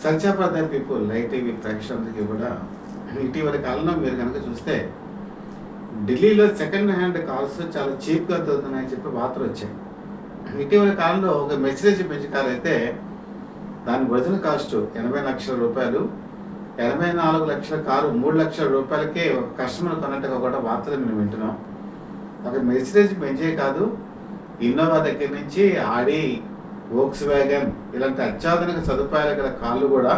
Satya for the people live TV ప్రేక్షకులకి కూడా ఇటీవల కాలంలో మీరు కనుక చూస్తే ఢిల్లీలో సెకండ్ హ్యాండ్ కార్స్ చాలా చీప్గా దొరుకుతున్నాయని చెప్పి వార్తలు వచ్చాయి. ఇటీవల కాలంలో ఒక మెర్సిడెస్ బెంజ్ కార్ అయితే దాని ఒరిజినల్ కాస్ట్ 80 లక్షల రూపాయలు, 84 లక్షల కారు 3 లక్షల రూపాయలకే ఒక కస్టమర్ కొన్నట్టుగా కూడా వార్తలు మేము వింటున్నాం. ఒక మెర్సిడెస్ బెంజే కాదు, ఇన్నోవా దగ్గర నుంచి ఆడి, వోక్స్ వ్యాగన్ ఇలాంటి అత్యాధునిక సదుపాయాలు గల కార్లు కూడా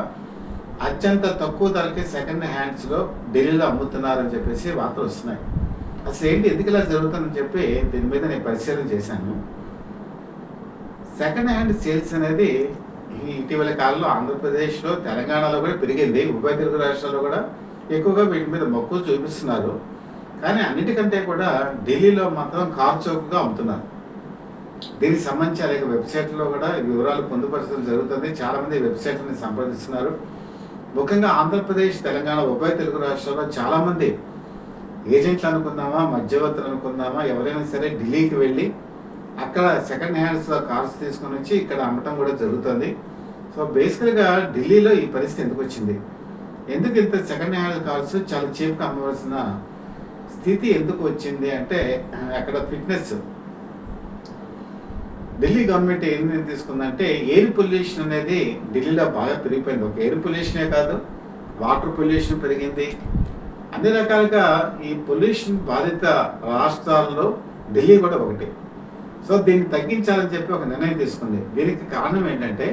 అత్యంత తక్కువ ధరకే సెకండ్ హ్యాండ్స్లో ఢిల్లీలో అమ్ముతున్నారని చెప్పేసి వార్తలు వస్తున్నాయి. అసలు ఏంటి, ఎందుకు ఇలా జరుగుతుందని చెప్పి దీని మీద నేను పరిశీలన చేశాను. సెకండ్ హ్యాండ్ సేల్స్ అనేది ఇటీవల కాలంలో ఆంధ్రప్రదేశ్లో, తెలంగాణలో కూడా పెరిగింది. ఉభయ తెలుగు రాష్ట్రాల్లో కూడా ఎక్కువగా వీటి మీద మక్కువ చూపిస్తున్నారు. కానీ అన్నిటికంటే కూడా ఢిల్లీలో మాత్రం కార్ చౌకగా అమ్ముతున్నారు. దీనికి సంబంధించి అనేక వెబ్సైట్లో కూడా వివరాలు పొందుపరచడం జరుగుతుంది. చాలామంది వెబ్సైట్లని సంప్రదిస్తున్నారు. ముఖ్యంగా ఆంధ్రప్రదేశ్, తెలంగాణ ఉభయ తెలుగు రాష్ట్రాల్లో చాలామంది ఏజెంట్లు అనుకుందామా, మధ్యవర్తులు అనుకుందామా, ఎవరైనా సరే ఢిల్లీకి వెళ్ళి అక్కడ సెకండ్ హ్యాండ్స్లో కార్స్ తీసుకొని వచ్చి ఇక్కడ అమ్మటం కూడా జరుగుతుంది. సో బేసికల్గా ఢిల్లీలో ఈ పరిస్థితి ఎందుకు వచ్చింది, ఎందుకు ఇంత సెకండ్ హ్యాండ్ కార్స్ చాలా చీప్గా అమ్మవలసిన స్థితి ఎందుకు వచ్చింది అంటే అక్కడ ఫిట్నెస్. ఢిల్లీ గవర్నమెంట్ ఏం తీసుకుందంటే ఎయిర్ పొల్యూషన్ అనేది ఢిల్లీలో బాగా పెరిగిపోయింది. ఒక ఎయిర్ పొల్యూషనే కాదు, వాటర్ పొల్యూషన్ పెరిగింది. అన్ని రకాలుగా ఈ పొల్యూషన్ బాధిత రాష్ట్రాల్లో ఢిల్లీ కూడా ఒకటి. సో దీన్ని తగ్గించాలని చెప్పి ఒక నిర్ణయం తీసుకుంది. దీనికి కారణం ఏంటంటే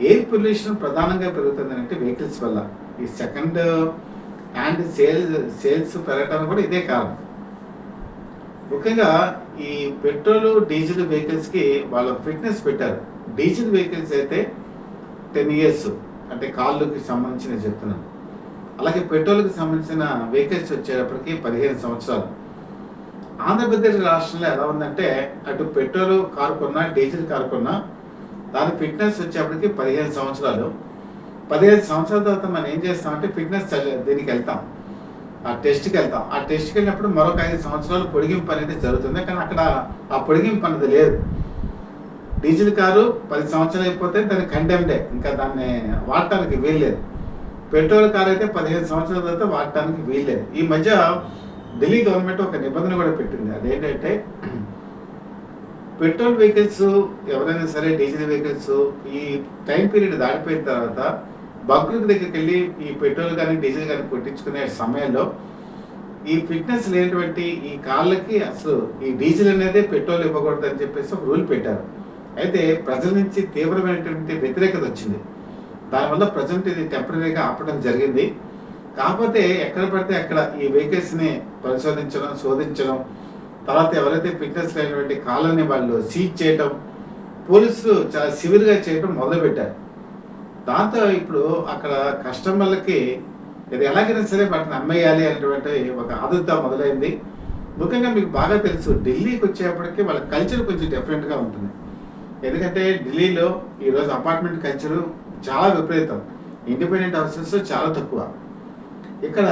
ఎయిర్ పొల్యూషన్ ప్రధానంగా పెరుగుతుంది అంటే వెహికల్స్ వల్ల. ఈ సెకండ్ హ్యాండ్ సేల్స్ పెరగడానికి కూడా ఇదే కారణం. ముఖ్యంగా ఈ పెట్రోల్, డీజిల్ వెహికల్స్కి వాళ్ళ ఫిట్నెస్ పెట్టారు. డీజిల్ వెహికల్స్ అయితే 10 years అంటే కార్లకి సంబంధించిన చెప్తున్నాను. అలాగే పెట్రోల్కి సంబంధించిన వెహికల్స్ వచ్చేటప్పటికి 15 సంవత్సరాలు. ఆంధ్రప్రదేశ్ రాష్ట్రంలో ఎలా ఉందంటే అటు పెట్రోల్ కారు కొన్నా, డీజిల్ కారు కొన్నా దాని ఫిట్నెస్ వచ్చేప్పటికి 15 సంవత్సరాలు. 15 సంవత్సరాల తర్వాత మనం ఏం చేస్తామంటే ఫిట్నెస్ దీనికి వెళ్తాం, ఆ టెస్ట్కి వెళ్తాం. ఆ టెస్ట్కి వెళ్ళినప్పుడు మరొక 5 సంవత్సరాలు పొడిగింపు అనేది జరుగుతుంది. కానీ అక్కడ ఆ పొడిగింపు అనేది లేదు. డీజిల్ కారు 10 సంవత్సరాలు అయిపోతే దాన్ని కండెమ్డే, ఇంకా దాన్ని వాడటానికి వీల్లేదు. పెట్రోల్ కారు అయితే 15 సంవత్సరాల తర్వాత వాడటానికి వీల్లేదు. ఈ మధ్య ఢిల్లీ గవర్నమెంట్ ఒక నిబంధన కూడా పెట్టింది. అదేంటంటే పెట్రోల్ వెహికల్స్ ఎవరైనా సరే, డీజిల్ వెహికల్స్ ఈ టైం పీరియడ్ దాటిపోయిన తర్వాత బంకుల దగ్గరికి వెళ్ళి ఈ పెట్రోల్ కానీ డీజిల్ కానీ కొట్టించుకునే సమయంలో ఈ ఫిట్నెస్ లేనటువంటి ఈ కార్లకి అసలు ఈ డీజిల్ అనేది పెట్రోల్ ఇవ్వకూడదు అని చెప్పేసి ఒక రూల్ పెట్టారు. అయితే ప్రజల నుంచి తీవ్రమైనటువంటి వ్యతిరేకత వచ్చింది. దానివల్ల ప్రజెంట్ ఇది టెంపరీగా ఆపడం జరిగింది. కాకపోతే ఎక్కడ పడితే అక్కడ ఈ వెహికల్స్ని పరిశోధించడం, శోధించడం, తర్వాత ఎవరైతే ఫిట్నెస్ లేనటువంటి కార్లని వాళ్ళు సీజ్ చేయటం, పోలీసులు చాలా సివియర్గా చేయటం మొదలుపెట్టారు. దాంతో ఇప్పుడు అక్కడ కస్టమర్లకి ఇది ఎలాగైనా సరే వాటిని అమ్మేయాలి అనేటువంటి ఒక ఆదుర్త మొదలైంది. ముఖ్యంగా మీకు బాగా తెలుసు, ఢిల్లీకి వచ్చేప్పటికి వాళ్ళ కల్చర్ కొంచెం డిఫరెంట్గా ఉంటుంది. ఎందుకంటే ఢిల్లీలో ఈరోజు అపార్ట్మెంట్ కల్చరు చాలా విపరీతం, ఇండిపెండెంట్ హౌసెస్ చాలా తక్కువ. ఇక్కడ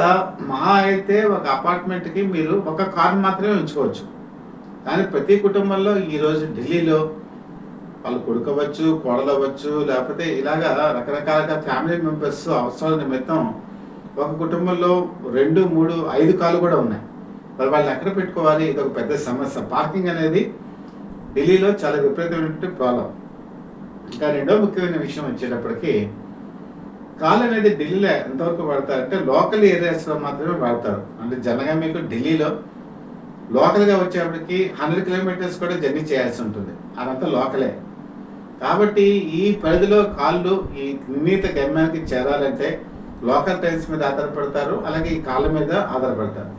మహా అయితే ఒక అపార్ట్మెంట్కి మీరు ఒక కార్ మాత్రమే ఉంచుకోవచ్చు. కానీ ప్రతి కుటుంబంలో ఈరోజు ఢిల్లీలో వాళ్ళు కొడుకు అవ్వచ్చు, కోడలు అవ్వచ్చు, లేకపోతే ఇలాగా రకరకాలుగా ఫ్యామిలీ మెంబర్స్ అవసరాల నిమిత్తం ఒక కుటుంబంలో 2, 3, 5 కార్లు కూడా ఉన్నాయి. వాళ్ళు ఎక్కడ పెట్టుకోవాలి, ఇది ఒక పెద్ద సమస్య. పార్కింగ్ అనేది ఢిల్లీలో చాలా విపరీతమైనటువంటి ప్రాబ్లం. ఇంకా రెండో ముఖ్యమైన విషయం వచ్చేటప్పటికి కార్లు అనేది ఢిల్లీలో ఎంతవరకు వాడతారంటే లోకల్ ఏరియాస్లో మాత్రమే వాడతారు. అంటే జనగా మీకు ఢిల్లీలో లోకల్గా వచ్చేప్పటికి 100 kilometers కూడా జర్నీ చేయాల్సి ఉంటుంది. అదంతా లోకలే. కాబట్టి ఈ పరిధిలో కార్లు ఈ నిర్ణీత గమ్యానికి చేరాలంటే లోకల్ ట్రైన్స్ మీద ఆధారపడతారు, అలాగే ఈ కార్ల మీద ఆధారపడతారు.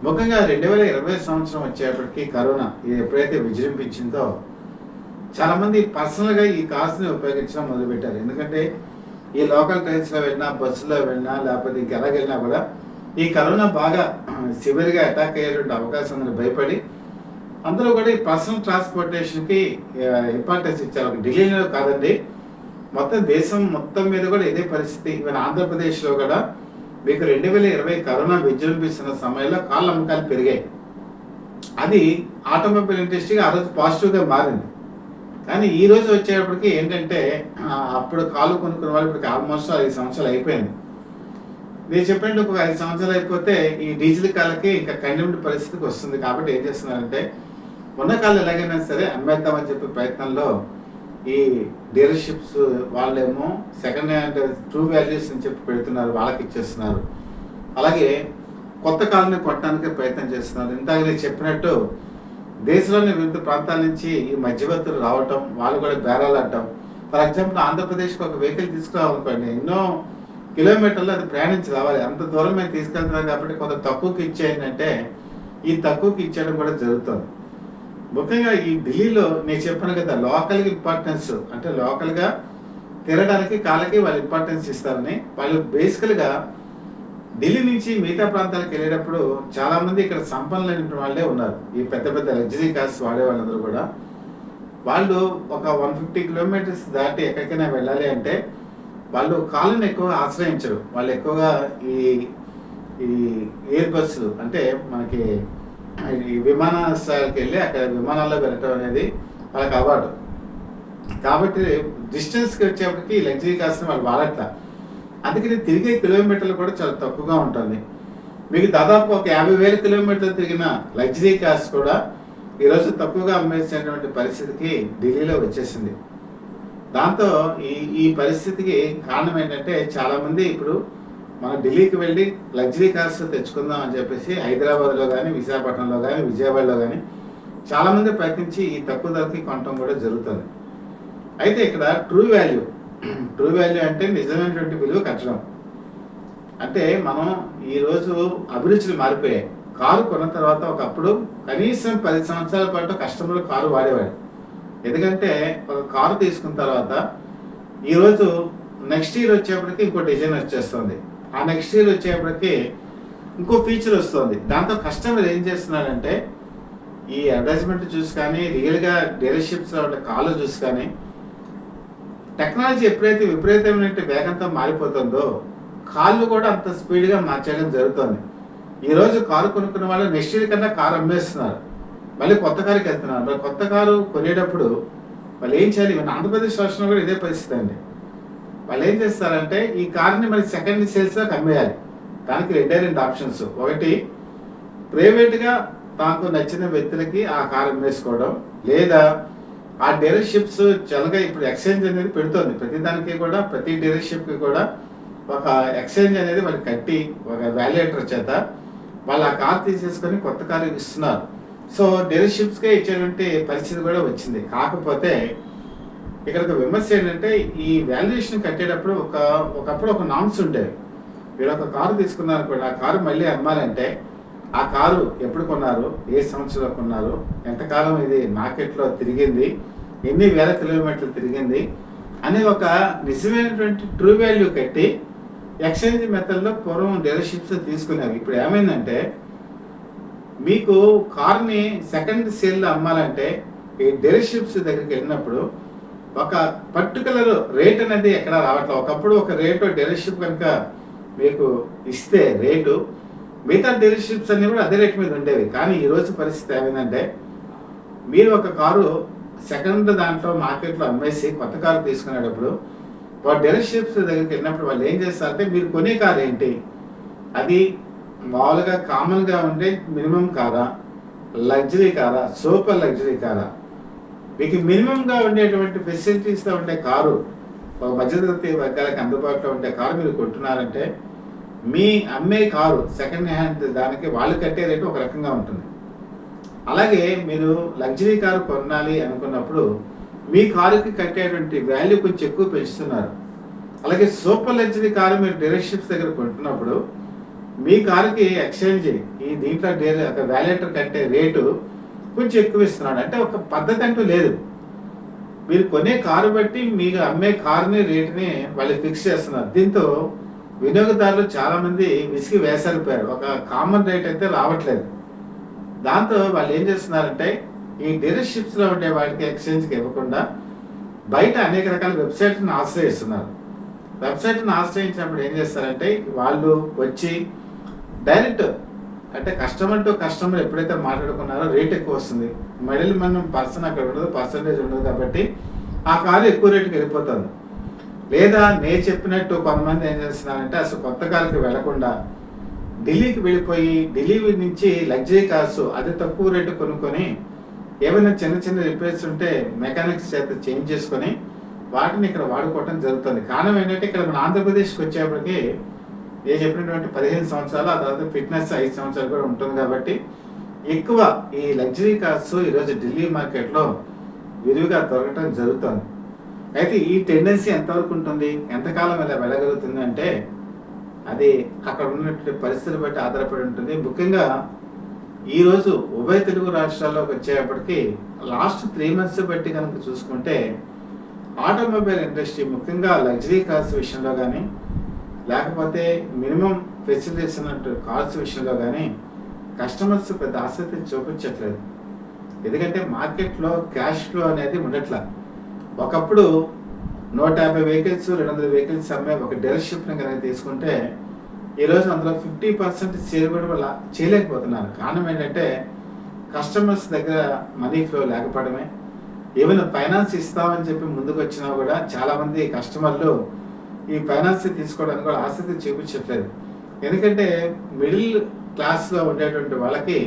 ముఖ్యంగా 2020 సంవత్సరం వచ్చేప్పటికి కరోనా ఎప్పుడైతే విజృంభించిందో చాలామంది పర్సనల్గా ఈ కార్స్ని ఉపయోగించడం మొదలుపెట్టారు. ఎందుకంటే ఈ లోకల్ ట్రైన్స్లో వెళ్ళినా, బస్సులో వెళ్ళినా, లేకపోతే ఇంకెలాగెళ్ళినా కూడా ఈ కరోనా బాగా సివియర్గా అటాక్ అయ్యేటువంటి అవకాశం ఉందని భయపడి అందరూ కూడా ఈ పర్సనల్ ట్రాన్స్పోర్టేషన్కి ఇంపార్టెన్స్ ఇచ్చారు. ఢిల్లీలో కాదండి, మొత్తం దేశం మొత్తం మీద కూడా ఇదే పరిస్థితి. ఈవెన్ ఆంధ్రప్రదేశ్లో కూడా మీకు 2020 కరోనా విజృంభిస్తున్న సమయంలో కార్ల అమ్మకాలు పెరిగాయి. అది ఆటోమొబైల్ ఇండస్ట్రీకి ఆ రోజు పాజిటివ్గా మారింది. కానీ ఈ రోజు వచ్చేటప్పటికి ఏంటంటే అప్పుడు కారు కొనుక్కున్న వాళ్ళు ఇప్పటికి ఆల్మోస్ట్ 5 సంవత్సరాలు అయిపోయింది. నేను చెప్పినట్టు ఒక 5 సంవత్సరాలు అయిపోతే ఈ డీజిల్ కార్లకి ఇంకా కండెమ్డ్ పరిస్థితికి వస్తుంది. కాబట్టి ఏం చేస్తున్నారంటే ఉన్న కార్లు ఎలాగైనా సరే అమ్మేద్దామని చెప్పే ప్రయత్నంలో ఈ డీలర్‌షిప్స్ వాళ్ళేమో సెకండ్ హ్యాండ్ ట్రూ వాల్యూస్ అని చెప్పి పెడుతున్నారు. వాళ్ళకి ఇచ్చేస్తున్నారు. అలాగే కొత్త కార్లని కొనడానికి ప్రయత్నం చేస్తున్నారు. ఇందాక నేను చెప్పినట్టు దేశంలోని వివిధ ప్రాంతాల నుంచి ఈ మధ్యవర్తులు రావటం, వాళ్ళు కూడా బేరాలాడటం. ఫర్ ఎగ్జాంపుల్ ఆంధ్రప్రదేశ్‌కి ఒక వెహికల్ తీసుకురావాలనుకోండి, ఎన్నో కిలోమీటర్లు అది ప్రయాణించి రావాలి. అంత దూరం మేము తీసుకెళ్తున్నాం కాబట్టి కొంత తక్కువకి ఇచ్చేయండి, ఈ తక్కువకి ఇచ్చేయడం కూడా జరుగుతుంది. ముఖ్యంగా ఈ ఢిల్లీలో నేను చెప్పాను కదా, లోకల్‌కి ఇంపార్టెన్స్ అంటే లోకల్‌గా తిరగడానికి కాళ్ళకి వాళ్ళు ఇంపార్టెన్స్ ఇస్తారని. వాళ్ళు బేసికల్‌గా ఢిల్లీ నుంచి మిగతా ప్రాంతాలకు వెళ్ళేటప్పుడు చాలామంది ఇక్కడ సంపన్నులైన వాళ్ళే ఉన్నారు. ఈ పెద్ద పెద్ద లగ్జరీ కార్స్ వాడే వాళ్ళందరూ కూడా. వాళ్ళు ఒక 150 కిలోమీటర్స్ దాటి ఎక్కడికైనా వెళ్ళాలి అంటే వాళ్ళు కాళ్ళని ఎక్కువ ఆశ్రయించరు. వాళ్ళు ఎక్కువగా ఈ ఈ ఎయిర్ బస్సులు అంటే మనకి ఈ విమానాశ్రయాలకు వెళ్ళి అక్కడ విమానాల్లో వెళ్ళటం అనేది వాళ్ళకి అలవాటు. కాబట్టి డిస్టెన్స్కి వచ్చేప్పటికి లగ్జరీ కార్స్ని వాళ్ళు వాడట్లా. అందుకని తిరిగే కిలోమీటర్లు కూడా చాలా తక్కువగా ఉంటుంది. మీకు దాదాపు ఒక 50,000 కిలోమీటర్లు తిరిగిన లగ్జరీ కార్స్ కూడా ఈరోజు తక్కువగా అమ్మేసేటువంటి పరిస్థితికి ఢిల్లీలో వచ్చేసింది. దాంతో ఈ పరిస్థితికి కారణం ఏంటంటే చాలామంది ఇప్పుడు మన ఢిల్లీకి వెళ్ళి లగ్జరీ కార్స్ తెచ్చుకుందాం అని చెప్పేసి హైదరాబాద్లో కానీ, విశాఖపట్నంలో కానీ, విజయవాడలో కానీ చాలామంది ప్రయత్నించి ఈ తక్కువ ధరకి కొనటం కూడా జరుగుతుంది. అయితే ఇక్కడ ట్రూ వాల్యూ అంటే నిజమైనటువంటి విలువ కట్టడం. అంటే మనం ఈరోజు అభిరుచులు మారిపోయాయి. కారు కొన్న తర్వాత ఒకప్పుడు కనీసం 10 సంవత్సరాల పాటు కస్టమర్ కారు వాడేవాడు. ఎందుకంటే ఒక కారు తీసుకున్న తర్వాత ఈరోజు నెక్స్ట్ ఇయర్ వచ్చేప్పటికి ఇంకో డిజైన్ వచ్చేస్తుంది. ఆ నెక్స్ట్ ఇయర్ వచ్చేప్పటికి ఇంకో ఫీచర్ వస్తుంది. దాంతో కస్టమర్ ఏం చేస్తున్నాడంటే ఈ అడ్వర్టైజ్మెంట్ చూసి కానీ, రియల్గా డీలర్షిప్స్లో ఉండే కార్లు చూసి కానీ, టెక్నాలజీ ఎప్పుడైతే విపరీతమైన వేగంతో మారిపోతుందో కార్లు కూడా అంత స్పీడ్గా మార్చేయడం జరుగుతుంది. ఈరోజు కారు కొనుక్కున్న వాళ్ళు నెక్స్ట్ ఇయర్ కన్నా కారు అమ్మేస్తున్నారు, మళ్ళీ కొత్త కారుకి వెళ్తున్నారు. మరి కొత్త కారు కొనేటప్పుడు వాళ్ళు ఏం చేయాలి? మన ఆంధ్రప్రదేశ్ రాష్ట్రంలో కూడా ఇదే పరిస్థితి అండి. వాళ్ళు ఏం చేస్తారంటే ఈ కార్ని మరి సెకండ్ సేల్స్లోకి అమ్మేయాలి. దానికి రెండు ఆప్షన్స్. ఒకటి, ప్రైవేట్గా తాకు నచ్చిన వ్యక్తులకి ఆ కారు అమ్మేసుకోవడం, లేదా ఆ డీలర్షిప్స్ చల్లగా ఇప్పుడు ఎక్స్చేంజ్ అనేది పెడుతుంది. ప్రతి డీలర్షిప్కి కూడా ఒక ఎక్స్చేంజ్ అనేది వాళ్ళు కట్టి ఒక వాల్యుయేటర్ చేత వాళ్ళు ఆ కార్ తీసేసుకొని కొత్త కారు ఇస్తున్నారు. సో డీలర్షిప్స్కే ఇచ్చేటువంటి పరిస్థితి కూడా వచ్చింది. కాకపోతే ఇక్కడ ఒక విమర్శ ఏంటంటే ఈ వాల్యుయేషన్ కట్టేటప్పుడు ఒకప్పుడు ఒక నామ్స్ ఉండేవి. మీరు ఒక కారు తీసుకున్నారు కూడా, ఆ కారు మళ్ళీ అమ్మాలంటే ఆ కారు ఎప్పుడు కొన్నారు, ఏ సంవత్సరంలో కొన్నారు, ఎంతకాలం ఇది మార్కెట్లో తిరిగింది, ఎన్ని వేల కిలోమీటర్లు తిరిగింది అనే ఒక నిజమైనటువంటి ట్రూ వాల్యూ కట్టి ఎక్స్చేంజ్ మెథడ్లో పూర్వం డీలర్షిప్స్ తీసుకున్నారు. ఇప్పుడు ఏమైందంటే మీకు కార్ని సెకండ్ సేల్లో అమ్మాలంటే ఈ డీలర్షిప్స్ దగ్గరికి వెళ్ళినప్పుడు ఒక పర్టికులర్ రేట్ అనేది ఎక్కడ రావట్లేదు. ఒకప్పుడు ఒక రేటు డీలర్షిప్ కనుక మీకు ఇస్తే రేటు, మిగతా డీలర్షిప్స్ అన్నీ కూడా అదే రేట్ మీద ఉండేవి. కానీ ఈరోజు పరిస్థితి ఏమైందంటే మీరు ఒక కారు సెకండ్ దాంట్లో మార్కెట్లో అమ్మేసి కొత్త కారు తీసుకునేటప్పుడు వాళ్ళు డీలర్షిప్స్ దగ్గరికి వెళ్ళినప్పుడు వాళ్ళు ఏం చేస్తారంటే మీరు కొనే కారు ఏంటి, అది మామూలుగా కామన్గా ఉండే మినిమం కారా, లగ్జరీ కారా, సూపర్ లగ్జరీ కారా, మీకు మినిమంగా ఉండేటువంటి ఫెసిలిటీస్తో ఉండే కారు, ఒక మధ్యతరగతి వర్గాలకు అందుబాటులో ఉండే కారు మీరు కొంటున్నారంటే మీ అమ్మే కారు సెకండ్ హ్యాండ్ దానికి వాళ్ళు కట్టే రేటు ఒక రకంగా ఉంటుంది. అలాగే మీరు లగ్జరీ కారు కొనాలి అనుకున్నప్పుడు మీ కారుకి కట్టేటువంటి వాల్యూ కొంచెం ఎక్కువ పెంచుతున్నారు. అలాగే సూపర్ లగ్జరీ కారు మీరు డీలర్షిప్స్ దగ్గర కొంటున్నప్పుడు మీ కారుకి ఎక్స్చేంజ్ ఈ దీంట్లో వాల్యుయేటర్ కట్టే రేటు కొంచెం ఎక్కువ ఇస్తున్నాడు. అంటే ఒక పద్ధతి అంటూ లేదు. మీరు కొనే కారు బట్టి మీకు అమ్మే కారుని రేటుని వాళ్ళు ఫిక్స్ చేస్తున్నారు. దీంతో వినియోగదారులు చాలామంది విసిగి వేసారిపోయారు. ఒక కామన్ రేట్ అయితే రావట్లేదు. దాంతో వాళ్ళు ఏం చేస్తున్నారంటే ఈ డీలర్షిప్స్లో ఉండే వాటికి ఎక్స్చేంజ్కి ఇవ్వకుండా బయట అనేక రకాల వెబ్సైట్లను ఆశ్రయిస్తున్నారు. వెబ్సైట్ని ఆశ్రయించినప్పుడు ఏం చేస్తారంటే వాళ్ళు వచ్చి డైరెక్ట్ అంటే కస్టమర్ టు కస్టమర్ ఎప్పుడైతే మాట్లాడుకున్నారో రేట్ ఎక్కువ వస్తుంది. మిడిల్ మనం పర్సన్ అక్కడ ఉండదు, పర్సంటేజ్ ఉండదు కాబట్టి ఆ కారు ఎక్కువ రేటుకి వెళ్ళిపోతుంది. లేదా నేను చెప్పినట్టు కొంతమంది ఏం చేస్తున్నారంటే అసలు కొత్త కారుకి వెళ్లకుండా ఢిల్లీకి వెళ్ళిపోయి ఢిల్లీ నుంచి లగ్జరీ కార్స్ అతి తక్కువ రేటు కొనుక్కొని ఏమైనా చిన్న చిన్న రిపేర్స్ ఉంటే మెకానిక్స్ చేత చేంజ్ చేసుకొని వాటిని ఇక్కడ వాడుకోవటం జరుగుతుంది. కారణం ఏంటంటే ఇక్కడ మన ఆంధ్రప్రదేశ్కి వచ్చేప్పటికి నేను చెప్పినటువంటి 15 సంవత్సరాలు, ఆ తర్వాత ఫిట్నెస్ 5 సంవత్సరాలు కూడా ఉంటుంది కాబట్టి ఎక్కువ ఈ లగ్జరీ కార్స్ ఈరోజు ఢిల్లీ మార్కెట్లో విరివిగా దొరకటం జరుగుతుంది. అయితే ఈ టెండెన్సీ ఎంతవరకు ఉంటుంది, ఎంతకాలం ఇలా వెళ్ళగలుగుతుంది అంటే అది అక్కడ ఉన్నటువంటి పరిస్థితులు బట్టి ఆధారపడి ఉంటుంది. ముఖ్యంగా ఈరోజు ఉభయ తెలుగు రాష్ట్రాల్లోకి వచ్చేప్పటికి లాస్ట్ 3 months బట్టి కనుక చూసుకుంటే ఆటోమొబైల్ ఇండస్ట్రీ ముఖ్యంగా లగ్జరీ కార్స్ విషయంలో కానీ లేకపోతే మినిమం ఫెసిలిటీస్ ఉన్నట్టు కార్స్ విషయంలో కానీ కస్టమర్స్ పెద్ద ఆసక్తి చూపించట్లేదు. ఎందుకంటే మార్కెట్లో క్యాష్ ఫ్లో అనేది ఉండట్లా. ఒకప్పుడు 150 వెహికల్స్ 200 వెహికల్స్ అమ్మే ఒక డీలర్షిప్ని కనుక తీసుకుంటే ఈరోజు అందులో 50% సేల్ కూడా వాళ్ళు చేయలేకపోతున్నారు. కారణం ఏంటంటే కస్టమర్స్ దగ్గర మనీ ఫ్లో లేకపోవడమే. ఈవెన్ ఫైనాన్స్ ఇస్తామని చెప్పి ముందుకు వచ్చినా కూడా చాలామంది కస్టమర్లు ఈ ఫైనాన్స్ తీసుకోవడానికి కూడా ఆసక్తి చూపించట్లేదు. ఎందుకంటే మిడిల్ క్లాస్లో ఉండేటువంటి వాళ్ళకి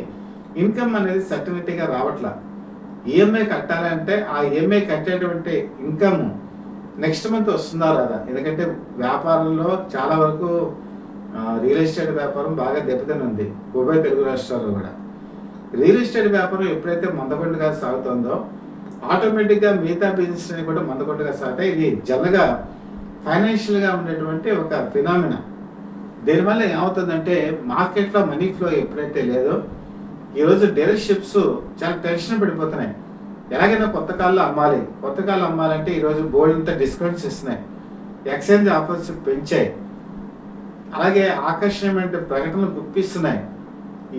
ఇన్కమ్ అనేది సర్టినిటీగా రావట్లా. ఈఎంఐ కట్టాలంటే ఆ ఈఎంఐ కట్టేటువంటి ఇన్కమ్ నెక్స్ట్ మంత్ వస్తుందా రాదా. ఎందుకంటే వ్యాపారంలో చాలా వరకు రియల్ ఎస్టేట్ వ్యాపారం బాగా దెబ్బతిని ఉంది ఉభయ తెలుగు రాష్ట్రాల్లో కూడా. రియల్ ఎస్టేట్ వ్యాపారం ఎప్పుడైతే మందకొండగా సాగుతుందో ఆటోమేటిక్గా మిగతా బిజినెస్ అని కూడా మందకొండగా సాగుతాయి. ఇది జనరల్గా ఫైనాన్షియల్గా ఉండేటువంటి ఒక ఫినామినా. దీనివల్ల ఏమవుతుందంటే మార్కెట్లో మనీ ఫ్లో ఎప్పుడైతే లేదో ఈరోజు డీలర్షిప్స్ చాలా టెన్షన్ పడిపోతున్నాయి. ఎలాగైనా కొత్త కాళ్ళు అమ్మాలి, కొత్త కాళ్ళు అమ్మాలంటే ఈరోజు బోల్డ్ డిస్కౌంట్స్ ఇస్తున్నాయి, ఎక్స్చేంజ్ ఆఫర్స్ పెంచాయి, అలాగే ఆకర్షణీయమైన ప్రకటనలు గుప్పిస్తున్నాయి.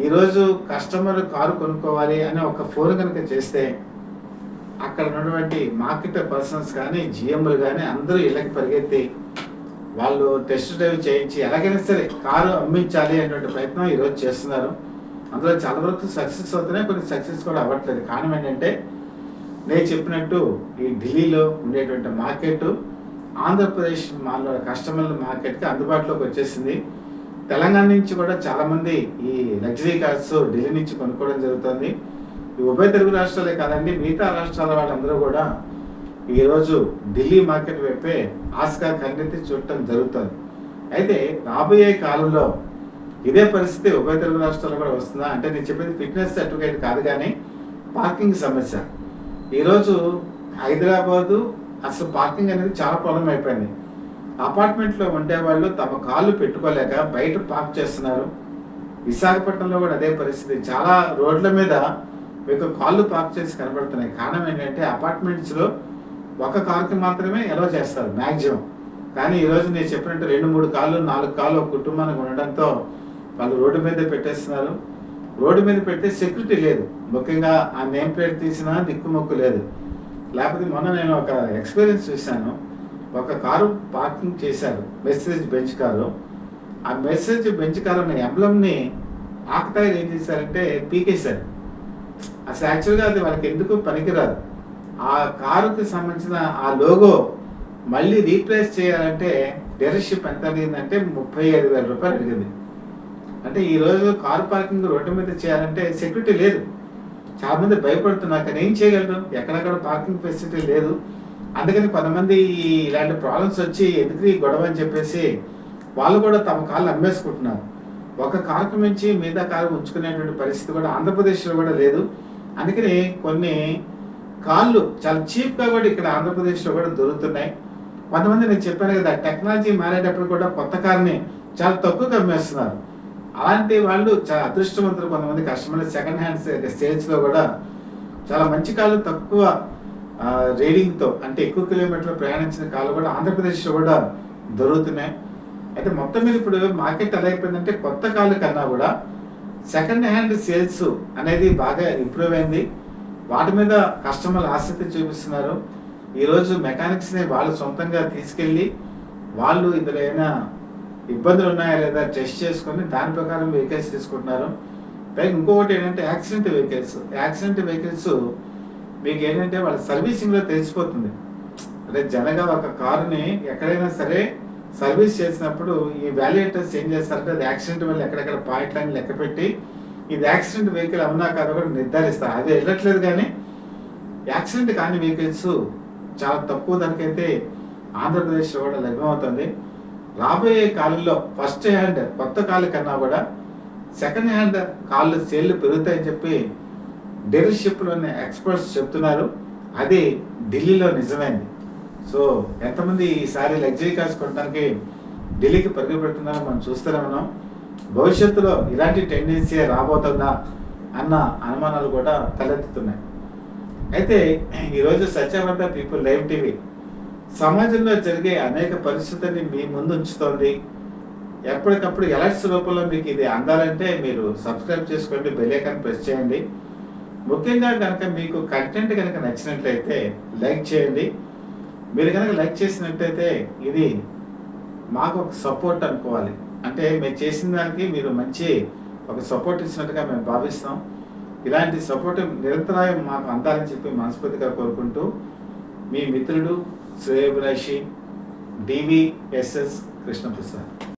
ఈరోజు కస్టమర్ కారు కొనుక్కోవాలి అని ఒక ఫోన్ కనుక చేస్తే అక్కడ ఉన్నటువంటి మార్కెట్ పర్సన్స్ కానీ జిఎంలు కానీ అందరూ ఇళ్ళకి పరిగెత్తి వాళ్ళు టెస్ట్ డ్రైవ్ చేయించి ఎలాగైనా సరే కారు అమ్మించాలి అనేటువంటి ప్రయత్నం ఈరోజు చేస్తున్నారు. అందులో చాలా వరకు సక్సెస్ అవుతున్నాయి, కొన్ని సక్సెస్ కూడా అవ్వట్లేదు. కారణం ఏంటంటే నేను చెప్పినట్టు ఈ ఢిల్లీలో ఉండేటువంటి మార్కెట్ ఆంధ్రప్రదేశ్ మాలో కస్టమర్ల మార్కెట్కి అందుబాటులోకి వచ్చేసింది. తెలంగాణ నుంచి కూడా చాలామంది ఈ లగ్జరీ కార్స్ ఢిల్లీ నుంచి కొనుక్కోవడం జరుగుతుంది. ఈ ఉభయ తెలుగు రాష్ట్రాలే కాదండి, మిగతా రాష్ట్రాల వాళ్ళందరూ కూడా ఈరోజు ఢిల్లీ మార్కెట్ వైపే ఆశగా కన్నెత్తి చూడటం జరుగుతుంది. అయితే రాబోయే కాలంలో ఇదే పరిస్థితి ఉభయ తెలుగు రాష్ట్రాల్లో కూడా వస్తుందా అంటే నేను చెప్పేది ఫిట్నెస్ సర్టిఫికేట్ కాదు కానీ పార్కింగ్ సమస్య. ఈరోజు హైదరాబాదు అసలు పార్కింగ్ అనేది చాలా ప్రాబ్లం అయిపోయింది. అపార్ట్మెంట్లో ఉండేవాళ్ళు తమ కాళ్ళు పెట్టుకోలేక బయట పార్క్ చేస్తున్నారు. విశాఖపట్నంలో కూడా అదే పరిస్థితి. చాలా రోడ్ల మీద మీకు కాళ్ళు పార్క్ చేసి కనబడుతున్నాయి. కారణం ఏంటంటే అపార్ట్మెంట్స్లో ఒక కార్కి మాత్రమే ఎలా చేస్తారు మ్యాక్సిమం. కానీ ఈరోజు నేను చెప్పినట్టు 2-3 కార్లు 4 కార్లు ఒక కుటుంబానికి ఉండడంతో వాళ్ళు రోడ్డు మీద పెట్టేస్తున్నారు. రోడ్డు మీద పెడితే సెక్యూరిటీ లేదు. ముఖ్యంగా ఆ నేమ్ ప్లేట్ తీసినా దిక్కుమొక్కు లేదు. లేకపోతే మొన్న నేను ఒక ఎక్స్పీరియన్స్ చూశాను. ఒక కారు పార్కింగ్ చేశారు, మెర్సిడెస్ బెంచ్ కారు. ఆ మెర్సిడెస్ బెంచ్ కారు ఉన్న ఎంబ్లంని ఆకతాయిలు ఏం చేశారంటే పీకేశారు. అసలు యాక్చువల్గా అది వాళ్ళకి ఎందుకు పనికిరాదు. ఆ కారుకి సంబంధించిన ఆ లోగో మళ్ళీ రీప్లేస్ చేయాలంటే డీలర్షిప్ ఎంత అడిగిందంటే 35,000 రూపాయలు అడిగింది. అంటే ఈరోజు కారు పార్కింగ్ రోడ్డు మీద చేయాలంటే సెక్యూరిటీ లేదు. చాలా మంది భయపడుతున్నారు, కానీ ఏం చేయగలరు, ఎక్కడెక్కడ పార్కింగ్ ఫెసిలిటీ లేదు. అందుకని కొంతమంది ఇలాంటి ప్రాబ్లమ్స్ వచ్చి ఎందుకు ఈ గొడవ అని చెప్పేసి వాళ్ళు కూడా తమ కార్లు అమ్మేసుకుంటున్నారు. ఒక కారుకు మించి మిగతా కారు ఉంచుకునేటువంటి పరిస్థితి కూడా ఆంధ్రప్రదేశ్లో కూడా లేదు. అందుకని కొన్ని కార్లు చాలా చీప్గా కూడా ఇక్కడ ఆంధ్రప్రదేశ్లో కూడా దొరుకుతున్నాయి. కొంతమంది నేను చెప్పాను కదా, టెక్నాలజీ మారేటప్పుడు కూడా కొత్త కార్ని చాలా తక్కువగా అమ్మేస్తున్నారు. అలాంటి వాళ్ళు చాలా అదృష్టవంతులు. కొంతమంది కస్టమర్లు సెకండ్ హ్యాండ్ సేల్స్లో కూడా చాలా మంచి కార్లు తక్కువ రీడింగ్తో అంటే ఎక్కువ కిలోమీటర్లు ప్రయాణించిన కార్లు కూడా ఆంధ్రప్రదేశ్లో కూడా దొరుకుతున్నాయి. అయితే మొత్తం మీద ఇప్పుడు మార్కెట్ ఎలా అయిపోయిందంటే కొత్త కార్ల కన్నా కూడా సెకండ్ హ్యాండ్ సేల్స్ అనేది బాగా ఇంప్రూవ్ అయింది. వాటి మీద కస్టమర్లు ఆసక్తి చూపిస్తున్నారు. ఈరోజు మెకానిక్స్ని వాళ్ళు సొంతంగా తీసుకెళ్ళి వాళ్ళు ఇందులో ఏమైనా ఇబ్బందులు ఉన్నాయా లేదా టెస్ట్ చేసుకొని దాని ప్రకారం వెహికల్స్ తీసుకుంటున్నారు. పైగా ఇంకొకటి ఏంటంటే యాక్సిడెంట్ వెహికల్స్ మీకు ఏంటంటే వాళ్ళ సర్వీసింగ్లో తెలిసిపోతుంది. అంటే జనగా ఒక కారుని ఎక్కడైనా సరే సర్వీస్ చేసినప్పుడు ఈ వాల్యుయేటర్స్ ఏం చేస్తారంటే అది యాక్సిడెంట్ వల్ల ఎక్కడెక్కడ పాయింట్లని లెక్క పెట్టి ఇది యాక్సిడెంట్ వెహికల్ అవునా కాదో కూడా నిర్ధారిస్తారు. అది వెళ్ళట్లేదు, కానీ యాక్సిడెంట్ కాని వెహికల్స్ చాలా తక్కువ ధరకైతే ఆంధ్రప్రదేశ్లో కూడా లభ్యమవుతుంది. రాబోయే కాలంలో ఫస్ట్ హ్యాండ్ కొత్త కార్ల కన్నా కూడా సెకండ్ హ్యాండ్ కార్లు సేల్లు పెరుగుతాయని చెప్పి డీలర్షిప్లోని ఎక్స్పర్ట్స్ చెప్తున్నారు. అది ఢిల్లీలో నిజమైంది. సో ఎంతమంది ఈసారి లగ్జరీ కార్స్ కొనడానికి ఢిల్లీకి పరుగు పెడుతున్నారో మనం చూస్తూనే ఉన్నాం. భవిష్యత్తులో ఇలాంటి టెండెన్సీ రాబోతుందా అన్న అనుమానాలు కూడా తలెత్తుతున్నాయి. అయితే ఈరోజు సత్యవంత పీపుల్ లైవ్ టీవీ సమాజంలో జరిగే అనేక పరిస్థితుల్ని మీ ముందు ఉంచుతోంది. ఎప్పటికప్పుడు అలర్ట్స్ రూపంలో మీకు ఇది అందాలంటే మీరు సబ్స్క్రైబ్ చేసుకోండి, బెల్ ఐకాన్ ప్రెస్ చేయండి. ముఖ్యంగా కనుక మీకు కంటెంట్ కనుక నచ్చినట్లయితే లైక్ చేయండి. మీరు కనుక లైక్ చేసినట్లయితే ఇది మాకు ఒక సపోర్ట్ అనుకోవాలి. అంటే మేము చేసిన దానికి మీరు మంచి ఒక సపోర్ట్ ఇచ్చినట్టుగా మేము భావిస్తాం. ఇలాంటి సపోర్ట్ నిరంతరాయం మాకు అందాలని చెప్పి మనస్ఫూర్తిగా కోరుకుంటూ మీ మిత్రుడు శ్రేయోభిలాషి DVSS కృష్ణప్రసాద్.